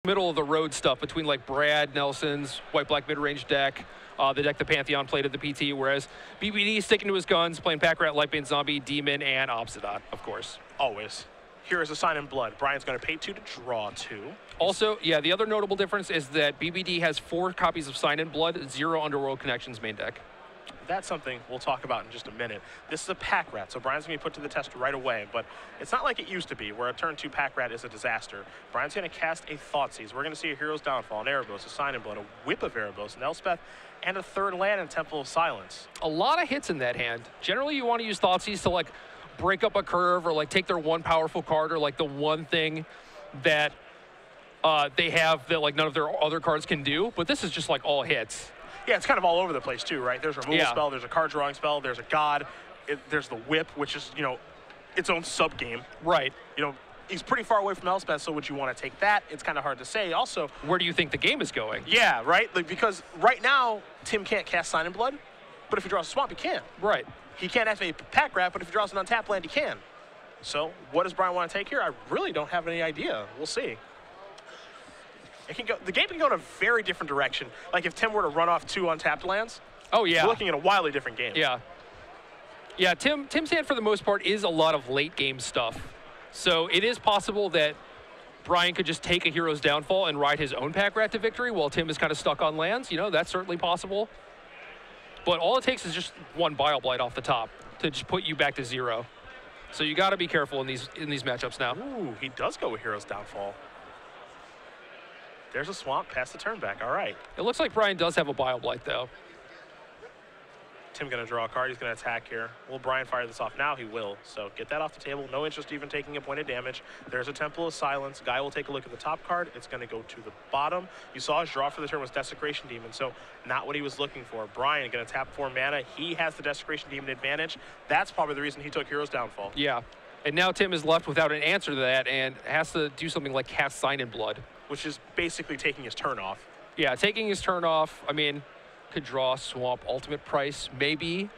middle of the road stuff between like Brad Nelson's white-black mid-range deck, the deck the Pantheon played at the PT, whereas BBD sticking to his guns, playing Pack Rat, Lightbane Zombie, Demon, and Obsidian, of course. Always. Here is a Sign in Blood. Brian's going to pay 2 to draw 2. Also, yeah, the other notable difference is that BBD has 4 copies of Sign in Blood, 0 Underworld Connections main deck. That's something we'll talk about in just a minute. This is a Pack Rat, so Brian's going to be put to the test right away, but it's not like it used to be, where a turn 2 Pack Rat is a disaster. Brian's going to cast a Thoughtseize. We're going to see a Hero's Downfall, an Erebos, a Sign in Blood, a Whip of Erebos, an Elspeth, and a 3rd land in Temple of Silence. A lot of hits in that hand. Generally, you want to use Thoughtseize to, like, break up a curve or, like, take their one powerful card or, like, the one thing that they have that, like, none of their other cards can do, but this is just, like, all hits. Yeah, it's kind of all over the place too, right? There's a removal spell, there's a card drawing spell, there's a god, there's the whip, which is, you know, its own sub game. Right. You know, he's pretty far away from Elspeth, so would you want to take that? It's kind of hard to say. Also, where do you think the game is going? Yeah, right? Like, because right now, Tim can't cast Sign in Blood, but if he draws a swamp, he can. Right. He can't activate Pack Rat, but if he draws an untapped land, he can. So, what does Brian want to take here? I really don't have any idea. We'll see. It can go, the game can go in a very different direction. Like if Tim were to run off 2 untapped lands, oh yeah, we're looking at a wildly different game. Yeah. Yeah, Tim's hand for the most part is a lot of late game stuff. So it is possible that Brian could just take a Hero's Downfall and ride his own Pack Rat to victory while Tim is kind of stuck on lands. You know, that's certainly possible. But all it takes is just 1 Bile Blight off the top to just put you back to 0. So you got to be careful in these matchups now. Ooh, he does go with Hero's Downfall. There's a swamp, pass the turn back, all right. It looks like Brian does have a Bile Blight, though. Tim gonna draw a card, he's gonna attack here. Will Brian fire this off now? He will, so get that off the table. No interest even taking a point of damage. There's a Temple of Silence. Guy will take a look at the top card. It's gonna go to the bottom. You saw his draw for the turn was Desecration Demon, so not what he was looking for. Brian gonna tap 4 mana. He has the Desecration Demon advantage. That's probably the reason he took Hero's Downfall. Yeah, and now Tim is left without an answer to that and has to do something like cast Sign in Blood. Which is basically taking his turn off. Yeah, taking his turn off. I mean, could draw Swamp Ultimate Price maybe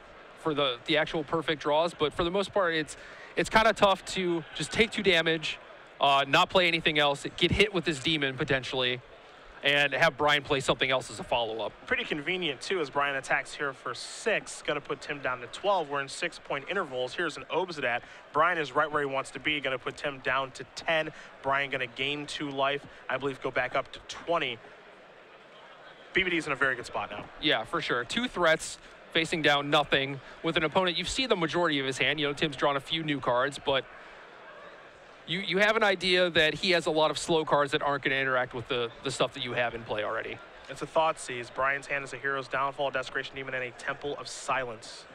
for the actual perfect draws, but for the most part, it's kind of tough to just take 2 damage, not play anything else, get hit with this demon potentially, and have Brian play something else as a follow-up. Pretty convenient too, as Brian attacks here for 6, gonna put Tim down to 12. We're in 6-point intervals. Here's an Obsidian. Brian is right where he wants to be, gonna put Tim down to 10. Brian gonna gain 2 life, I believe go back up to 20. BBD's in a very good spot now. Yeah, for sure. 2 threats, facing down nothing with an opponent. You see the majority of his hand. You know, Tim's drawn a few new cards, but you have an idea that he has a lot of slow cards that aren't going to interact with the stuff that you have in play already. It's a Thoughtseize. Brian's hand is a Hero's Downfall, Desecration Demon, and a Temple of Silence.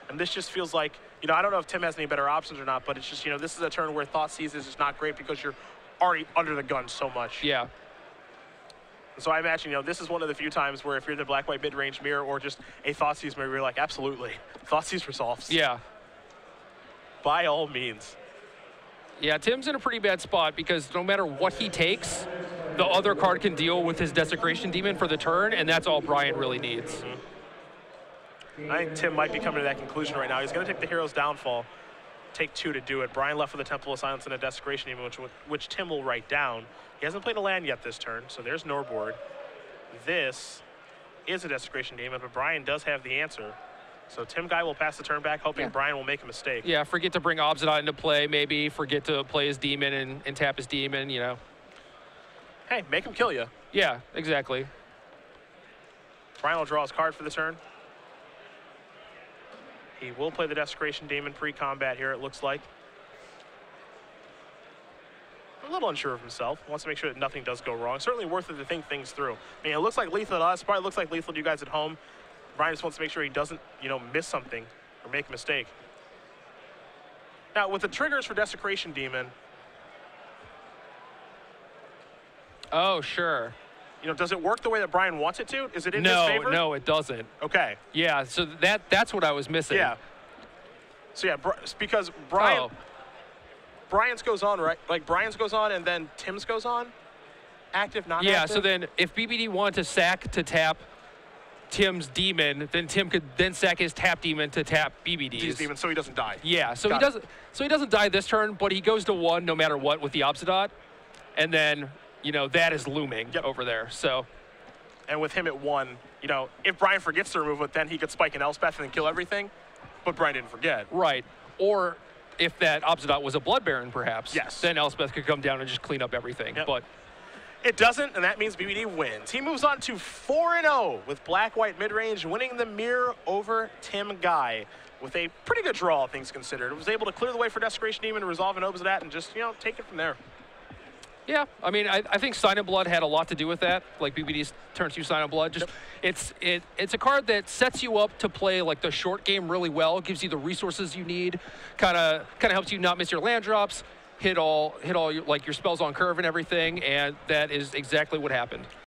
And this just feels like, you know, I don't know if Tim has any better options or not, but it's just, you know, this is a turn where Thoughtseize is just not great because you're already under the gun so much. Yeah. So I imagine, you know, this is one of the few times where if you're the black-white mid-range mirror or just a Thoughtseize mirror, you're like, absolutely, Thoughtseize resolves. Yeah. By all means. Yeah, Tim's in a pretty bad spot because no matter what he takes, the other card can deal with his Desecration Demon for the turn, and that's all Brian really needs. Mm-hmm. I think Tim might be coming to that conclusion right now. He's going to take the Hero's Downfall, take 2 to do it. Brian left with a Temple of Silence and a Desecration Demon, which Tim will write down. He hasn't played a land yet this turn, so there's Norboard. This is a Desecration Demon, but Brian does have the answer. So Tim Guy will pass the turn back, hoping Brian will make a mistake. Yeah, forget to bring Obsidian into play, maybe. Forget to play his demon and tap his demon, you know. Hey, make him kill you. Yeah, exactly. Brian will draw his card for the turn. He will play the Desecration Demon pre-combat here, it looks like. A little unsure of himself. Wants to make sure that nothing does go wrong. Certainly worth it to think things through. I mean, it looks like lethal to us. Probably looks like lethal to you guys at home. Brian just wants to make sure he doesn't, you know, miss something or make a mistake. Now, with the triggers for Desecration Demon. Oh, sure. You know, does it work the way that Brian wants it to? Is it in his favor? No, it doesn't. Okay. Yeah, so that's what I was missing. Yeah. So yeah, because Brian. Oh. Brian's goes on, right? Like Brian's goes on and then Tim's goes on? Active, not active? Yeah, so then if BBD wanted to sack to tap Tim's demon, then Tim could then sack his tap demon to tap BBD's demon, so he doesn't die. Yeah, so he doesn't die this turn, but he goes to 1 no matter what with the Obsidian. And then you know, that is looming over there. So, and with him at 1, you know, if Brian forgets to remove it, then he could spike an Elspeth and then kill everything. But Brian didn't forget. Right. Or if that Obsidian was a Blood Baron, perhaps, yes, then Elspeth could come down and just clean up everything. But it doesn't, and that means BBD wins. He moves on to 4-0 with black-white mid-range, winning the mirror over Tim Guy with a pretty good draw, all things considered. It was able to clear the way for Desecration Demon to resolve an Obsidian and just, you know, take it from there. Yeah, I mean, I think Sign of Blood had a lot to do with that. Like BBD's turn 2 Sign of Blood. Just it's a card that sets you up to play like the short game really well. Gives you the resources you need. Kind of helps you not miss your land drops. Hit all your, like your spells on curve and everything. And that is exactly what happened.